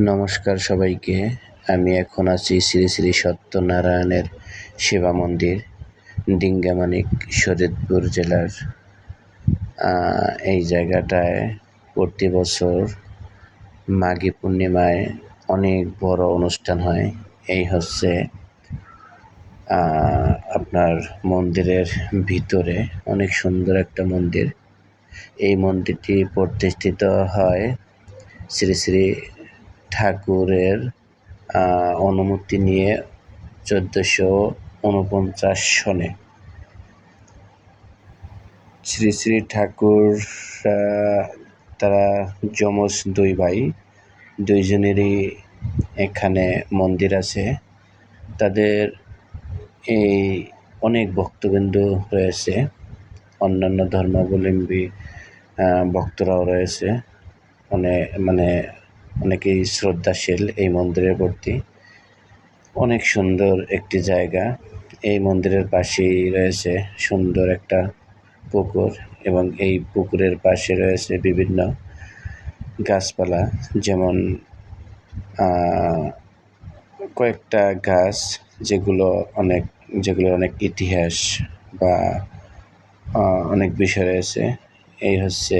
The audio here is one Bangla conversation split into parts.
নমস্কার সবাইকে। আমি এখন আছি শ্রী শ্রী সত্যনারায়ণের সেবা মন্দির, ডিঙ্গামানিক, শরীয়তপুর জেলার। এই জায়গাটায় প্রতি বছর মাঘী পূর্ণিমায় অনেক বড় অনুষ্ঠান হয়। এই হচ্ছে আপনার মন্দিরের ভিতরে অনেক সুন্দর একটা মন্দির। এই মন্দিরটি প্রতিষ্ঠিত হয় শ্রী শ্রী ঠাকুরের অনুমতি নিয়ে 1449 সনে। শ্রী শ্রী ঠাকুর তারা যমজ দুই ভাই, দুইজনেরই এখানে মন্দির আছে। তাদের এই অনেক ভক্তবৃন্দ রয়েছে, অন্যান্য ধর্মাবলম্বী ভক্তরাও রয়েছে। অনেকেই শ্রদ্ধাশীল এই মন্দিরের প্রতি। অনেক সুন্দর একটি জায়গা। এই মন্দিরের পাশেই রয়েছে সুন্দর একটা পুকুর, এবং এই পুকুরের পাশে রয়েছে বিভিন্ন গাছপালা, যেমন কয়েকটা গাছ যেগুলোর অনেক ইতিহাস বা অনেক বিষয় রয়েছে। এই হচ্ছে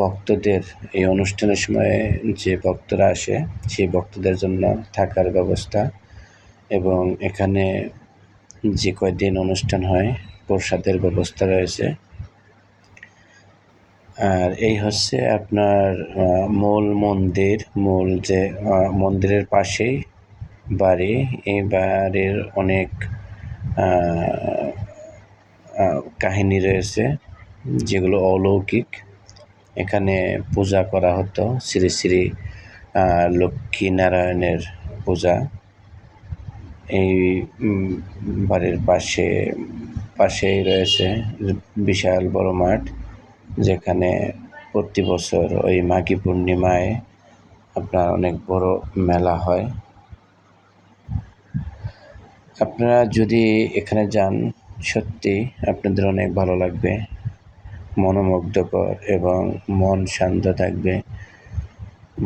ভক্তদের এই অনুষ্ঠানের সময় যে ভক্তরা আসে সেই ভক্তদের জন্য থাকার ব্যবস্থা, এবং এখানে যে কয়দিন অনুষ্ঠান হয় প্রসাদের ব্যবস্থা রয়েছে। আর এই হচ্ছে আপনার মূল মন্দিরের পাশেই বাড়ি। এই বাড়ির অনেক কাহিনী রয়েছে যেগুলো অলৌকিক। এখানে পূজা করা হতো শ্রী শ্রী লক্ষ্মীনারায়ণের পূজা। এই বাড়ির পাশেই রয়েছে বিশাল বড় মাঠ, যেখানে প্রতি বছর ওই মাঘী পূর্ণিমায় আপনার অনেক বড় মেলা হয়। আপনারা যদি এখানে যান, সত্যি আপনাদের অনেক ভালো লাগবে, মনোমুগ্ধকর, এবং মন শান্ত থাকবে,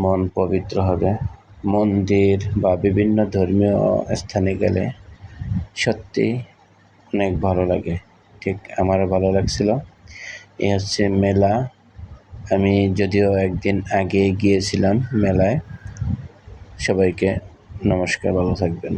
মন পবিত্র হবে। মন্দির বা বিভিন্ন ধর্মীয় স্থানে গেলে সত্যি অনেক ভালো লাগে, ঠিক আমারও ভালো লাগছিল। এই হচ্ছে মেলা। আমি যদিও একদিন আগে গিয়েছিলাম মেলায়। সবাইকে নমস্কার, ভালো থাকবেন।